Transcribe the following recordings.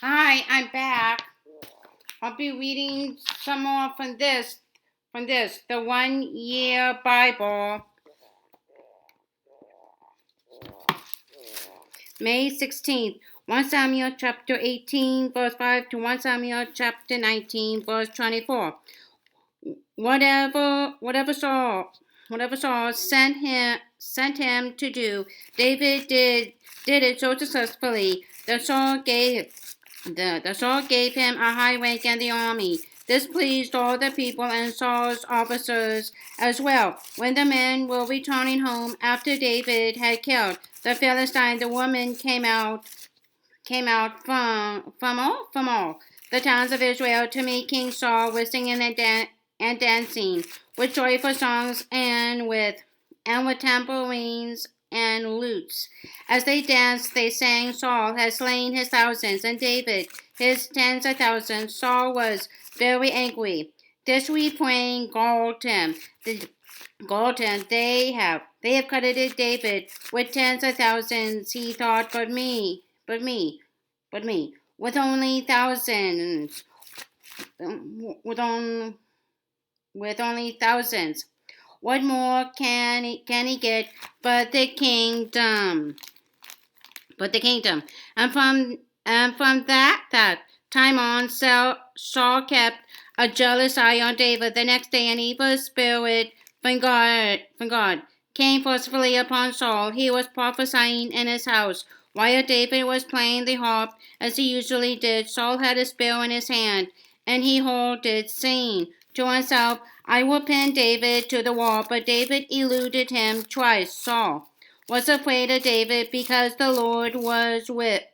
Hi, I'm back. I'll be reading some more the 1 year Bible, May 16th, 1 Samuel chapter 18, verse 5 to 1 Samuel chapter 19, verse 24. Whatever Saul sent him to do, David did it so successfully. The Saul gave him a high rank in the army. This pleased all the people and Saul's officers as well. When the men were returning home after David had killed the Philistine, the woman came out from all the towns of Israel to meet King Saul with singing and dancing, with joyful songs and with tambourines and lutes. As they danced, they sang, Saul has slain his thousands, and David his tens of thousands. Saul was very angry. This refrain galled him. They have credited David with tens of thousands. He thought, but me, with only thousands, with on, with only thousands. What more can he get but the kingdom? And from that time on, Saul kept a jealous eye on David. The next day, an evil spirit from God came forcefully upon Saul. He was prophesying in his house. While David was playing the harp, as he usually did, Saul had a spear in his hand, and he held it, saying to himself, I will pin David to the wall. But David eluded him twice. Saul was afraid of David because the Lord was with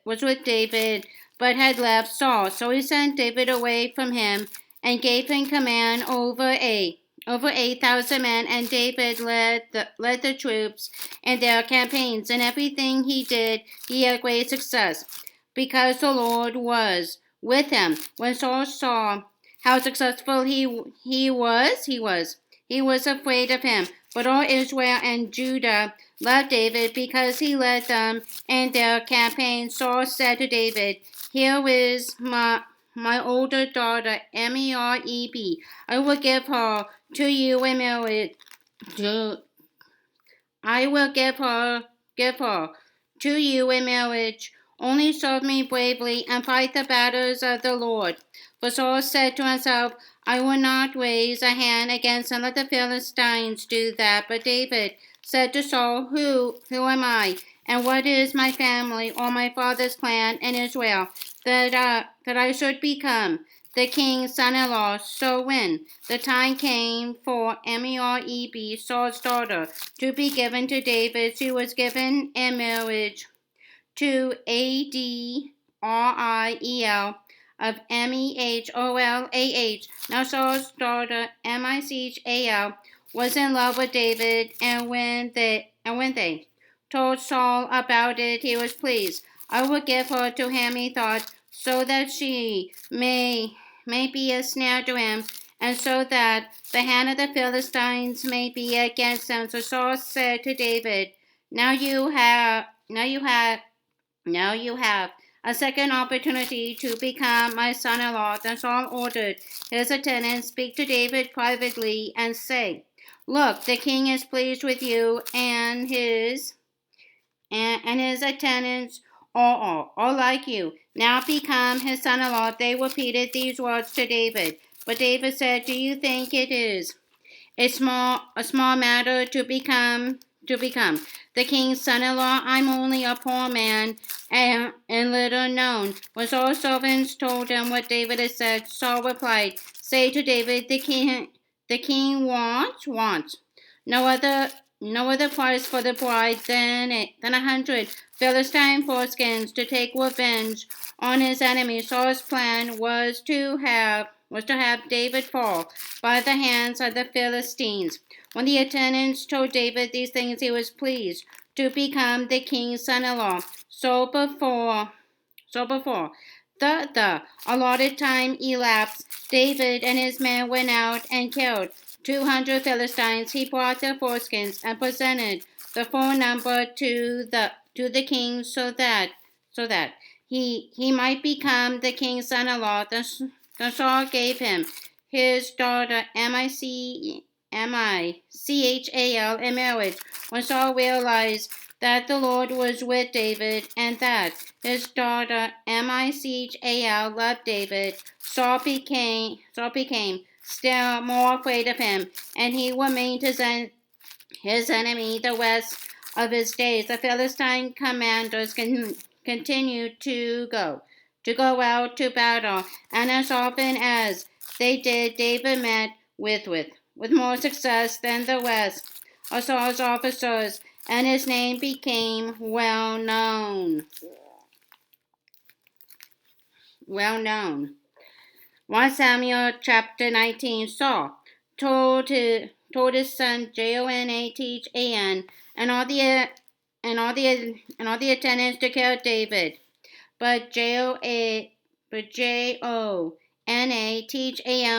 David, but had left Saul. So he sent David away from him and gave him command over 8,000 men. And David led the troops in their campaigns. And everything he did, he had great success, because the Lord was with him. When Saul saw how successful he was afraid of him. But all Israel and Judah loved David because he led them in their campaign. Saul said to David, Here is my older daughter, Merab. I will give her to you in marriage. I will give her to you in marriage. Only serve me bravely and fight the battles of the Lord. For Saul said to himself, I will not raise a hand against and let the Philistines do that. But David said to Saul, Who am I, and what is my family or my father's clan in Israel, that I should become the king's son-in-law? So when the time came for Merab, Saul's daughter, to be given to David, she was given in marriage to Adriel of Meholah. Now Saul's daughter Michal was in love with David, and when they told Saul about it, he was pleased. I will give her to him, he thought, so that she may be a snare to him, and so that the hand of the Philistines may be against them. So Saul said to David, Now you have now you have a second opportunity to become my son-in-law. Then Saul ordered his attendants, speak to David privately and say, Look, the king is pleased with you, and his attendants are like you. Now become his son-in-law. They repeated these words to David. But David said, Do you think it is a small matter to become the king's son-in-law? I'm only a poor man and little known. When Saul's servants told him what David had said, Saul replied, Say to David, the king wants no other price for the bride than 100 Philistine foreskins to take revenge on his enemies. Saul's plan was to have David fall by the hands of the Philistines. When the attendants told David these things, he was pleased to become the king's son-in-law. So before the allotted time elapsed, David and his men went out and killed 200 Philistines. He brought their foreskins and presented the full number to the king, so that he might become the king's son-in-law. Then Saul gave him his daughter Michal in marriage. When Saul realized that the Lord was with David and that his daughter Michal loved David, Saul became still more afraid of him, and he remained his enemy the rest of his days. The Philistine commanders continued to go out to battle, and as often as they did, David met with more success than the rest of Saul's officers, and his name became well known. 1 Samuel chapter 19. Saul told his son Jonathan and all the attendants to kill David. But Jonathan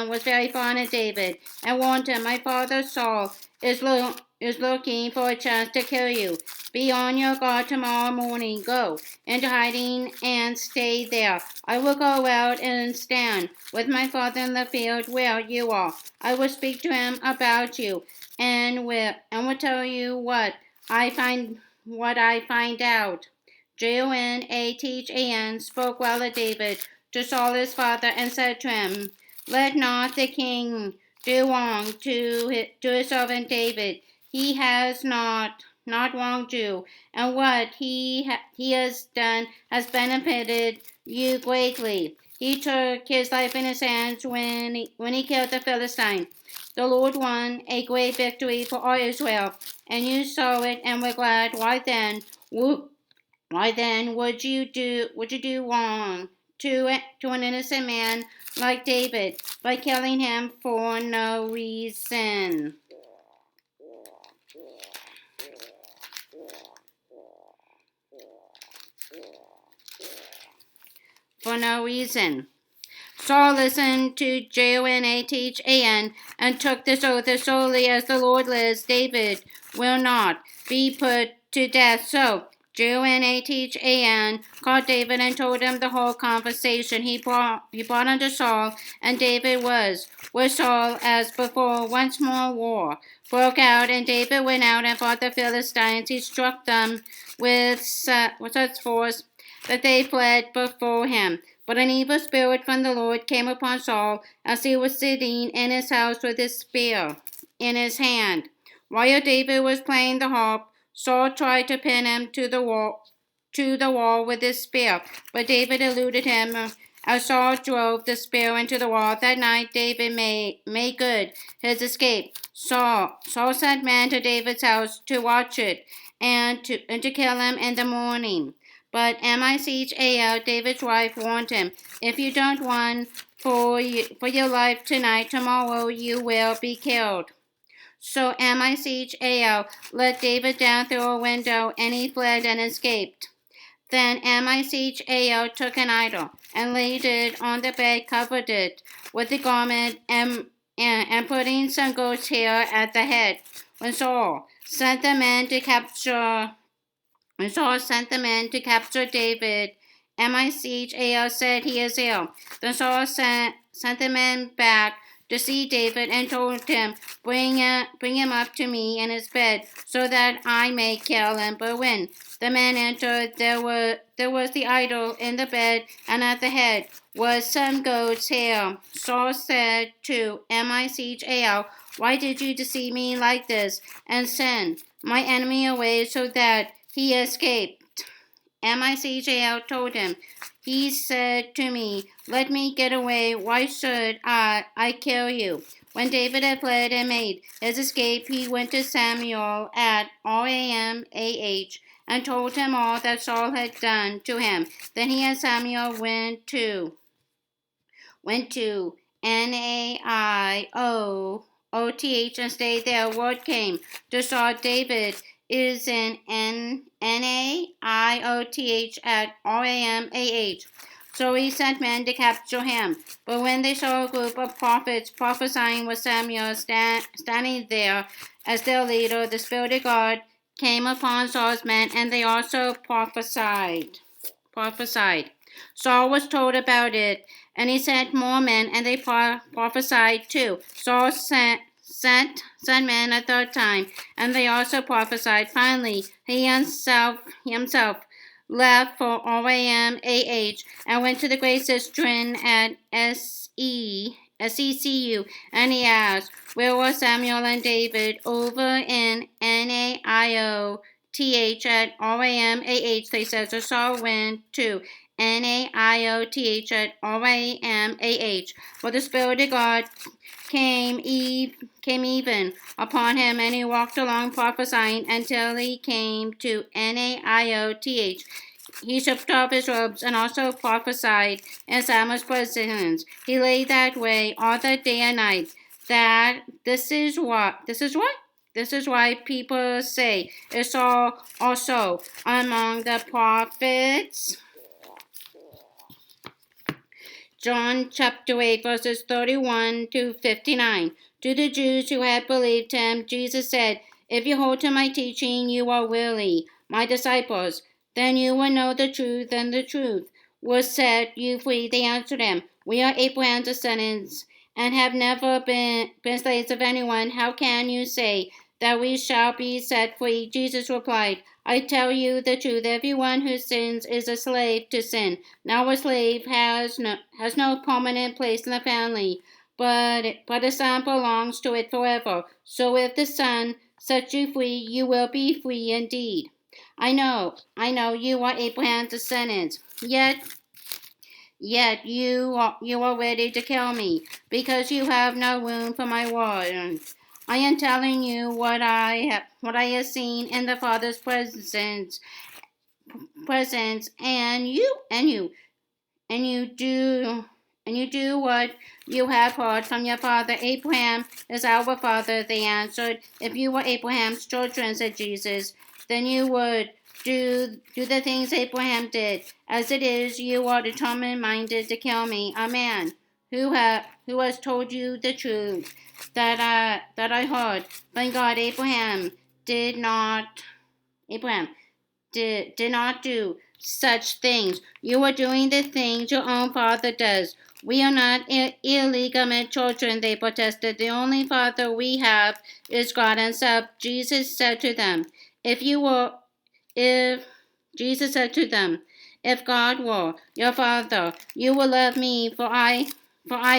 was very fond of David and warned him, "My father Saul is looking for a chance to kill you. Be on your guard tomorrow morning. Go into hiding and stay there. I will go out and stand with my father in the field where you are. I will speak to him about you and will tell you what I find out." Jonathan spoke well of David to Saul his father and said to him, "Let not the king do wrong to his servant David. He has not wronged you, and what he has done has benefited you greatly. He took his life in his hands when he killed the Philistine. The Lord won a great victory for all Israel, and you saw it and were glad. Why then would you do wrong to an innocent man like David by killing him for no reason?" For no reason. Saul listened to Jonathan and took this oath: "As surely as the Lord lives, David will not be put to death." So Jonathan called David and told him the whole conversation. He brought unto Saul, and David was with Saul as before. Once more war broke out, and David went out and fought the Philistines. He struck them with such force that they fled before him. But an evil spirit from the Lord came upon Saul as he was sitting in his house with his spear in his hand. While David was playing the harp, Saul tried to pin him to the wall with his spear, but David eluded him as Saul drove the spear into the wall. That night David made good his escape. Saul sent men to David's house to watch it and to kill him in the morning. But Michal, David's wife, warned him, "If you don't run for your life tonight, tomorrow you will be killed." So Michal let David down through a window, and he fled and escaped. Then Michal took an idol and laid it on the bed, covered it with a garment, and putting some goat's hair at the head. When Saul sent the men to capture David, Michal said, "He is ill." Then Saul sent the men back to see David and told him, bring him up to me in his bed, so that I may kill him." But when the men entered, there was the idol in the bed, and at the head was some goat's hair. Saul said to Michal, "Why did you deceive me like this and send my enemy away so that he escaped?" Michal told him, "He said to me, 'Let me get away. Why should I kill you?'" When David had fled and made his escape, he went to Samuel at Ramah and told him all that Saul had done to him. Then he and Samuel went to Naioth and stayed there. Word came to Saul, "David is in Naioth at Ramah." So he sent men to capture him. But when they saw a group of prophets prophesying with Samuel standing there as their leader, the Spirit of God came upon Saul's men, and they also prophesied. Saul was told about it, and he sent more men, and they prophesied too. Saul sent men a third time, and they also prophesied. Finally, he himself left for Ramah and went to the great cistern at SECU, and he asked, "Where were Samuel and David?" "Over in Naioth at Ramah," they said. So Saul went to Naioth at Ramah. For the Spirit of God came even upon him, and he walked along prophesying until he came to Naioth. He stripped off his robes and also prophesied in Samuel's presence. He lay that way all the day and night. This is why people say it's all also among the prophets. John chapter 8, verses 31 to 59. To the Jews who had believed him, Jesus said, "If you hold to my teaching, you are really my disciples. Then you will know the truth, and the truth will set you free." They answered him, "We are Abraham's descendants and have never been slaves of anyone. How can you say that we shall be set free?" Jesus replied, "I tell you the truth. Everyone who sins is a slave to sin. Now a slave has no permanent place in the family, but a son belongs to it forever. So if the Son sets you free, you will be free indeed. I know you are Abraham's descendants, yet you are ready to kill me, because you have no room for my word. I am telling you what I have seen in the Father's presence, and you do what you have heard from your father. Abraham is our father," they answered. "If you were Abraham's children," said Jesus, "then you would do the things Abraham did. As it is, you are determined minded to kill me, a man who has told you the truth that I heard from God. Abraham did not do such things. You are doing the things your own father does." "We are not illegitimate children," they protested. "The only father we have is God himself." Jesus said to them, if "If God were your father, you would love me, for I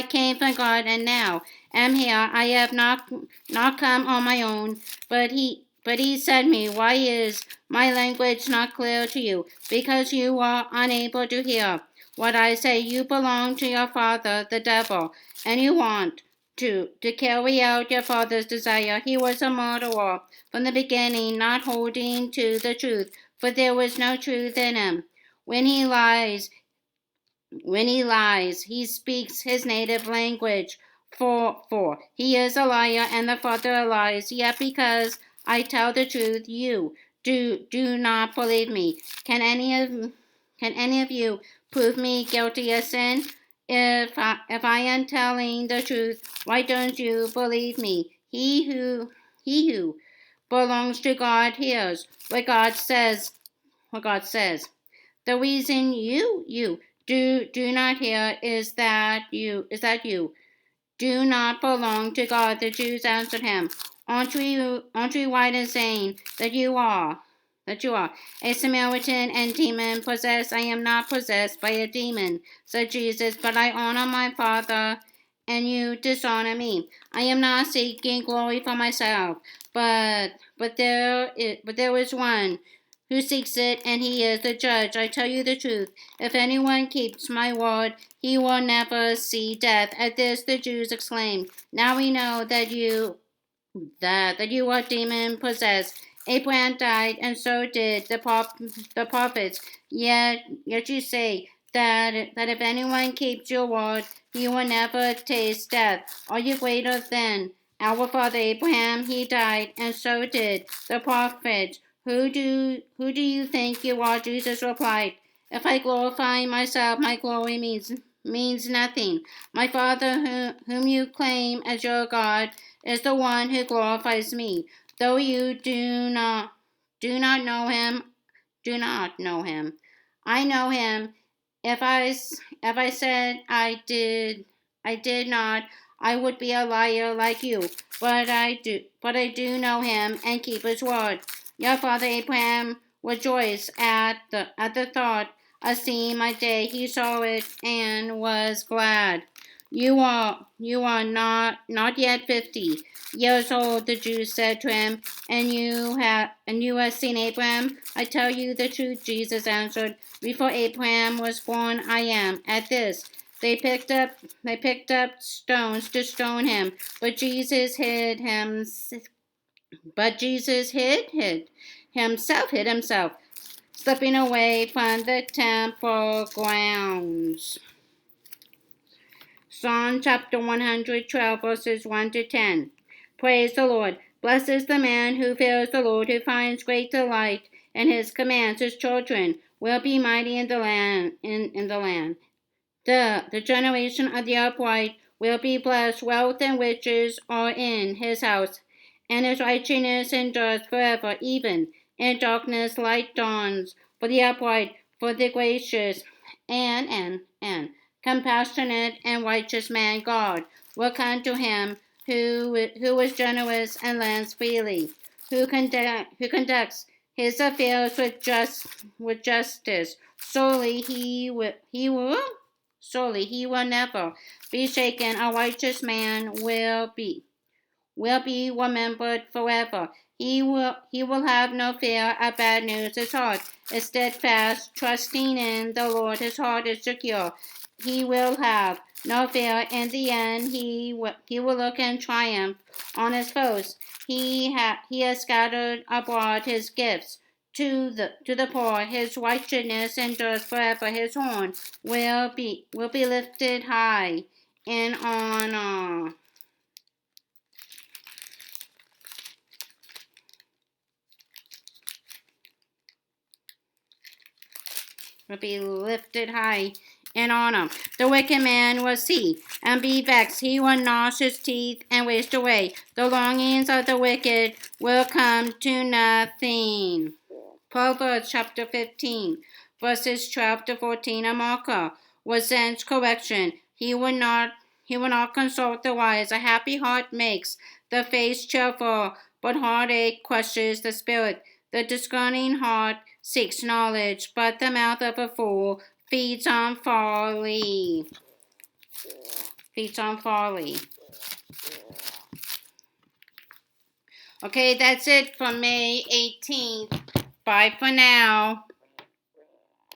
came from God and now am here. I have not come on my own, but he sent me. Why is my language not clear to you? Because you are unable to hear what I say. You belong to your father, the devil, and you want to carry out your father's desire. He was a murderer from the beginning, not holding to the truth, for there was no truth in him. When he lies, he speaks his native language, for he is a liar and the father of lies. Yet because I tell the truth, you do not believe me. Can any of you prove me guilty of sin? If I am telling the truth, why don't you believe me? He who belongs to God hears what God says. The reason you do not hear is that you do not belong to God. The Jews answered him, Aren't we right in saying that you are a Samaritan and demon possessed?" "I am not possessed by a demon," said Jesus, "but I honor my Father, and you dishonor me. I am not seeking glory for myself, but there is one who seeks it, and he is the judge. I tell you the truth. If anyone keeps my word, he will never see death." At this the Jews exclaimed, "Now we know that you are demon possessed. Abraham died, and so did the prophets. Yet you say that if anyone keeps your word, he will never taste death. Are you greater than our father Abraham? He died, and so did the prophets. Who do you think you are?" Jesus replied, "If I glorify myself, my glory means nothing. My Father, whom you claim as your God, is the one who glorifies me. Though you do not know him, I know him. If I said I did not, I would be a liar like you. But I do know him and keep his word. Your father Abraham rejoiced at the thought of seeing my day. He saw it and was glad. You are not yet 50 years old, the Jews said to him, and you have seen Abraham. I tell you the truth, Jesus answered. Before Abraham was born, I am. At this, they picked up stones to stone him, but Jesus hid himself, slipping away from the temple grounds. Psalm chapter 112, verses 1 to 10. Praise the Lord. Blessed is the man who fears the Lord, who finds great delight in his commands. His children will be mighty in the land. The generation of the upright will be blessed. Wealth and riches are in his house, and his righteousness endures forever. Even in darkness, light dawns for the upright, for the gracious and compassionate and righteous man. God will come to him who is generous and lends freely, who conducts his affairs with justice. Surely he will never be shaken. A righteous man will be remembered forever. He will have no fear of bad news. His heart is steadfast, trusting in the Lord. His heart is secure. He will have no fear. In the end, he will look in triumph on his foes. He has scattered abroad his gifts to the poor. His righteousness endures forever. His horn will be lifted high in honor. Will be lifted high in honor. The wicked man will see and be vexed. He will gnash his teeth and waste away. The longings of the wicked will come to nothing. Proverbs chapter 15, verses 12 to 14. A mocker resents correction. He will not consult the wise. A happy heart makes the face cheerful, but heartache crushes the spirit. The discerning heart seeks knowledge, but the mouth of a fool feeds on folly. Feeds on folly. Okay, that's it for May 18th. Bye for now.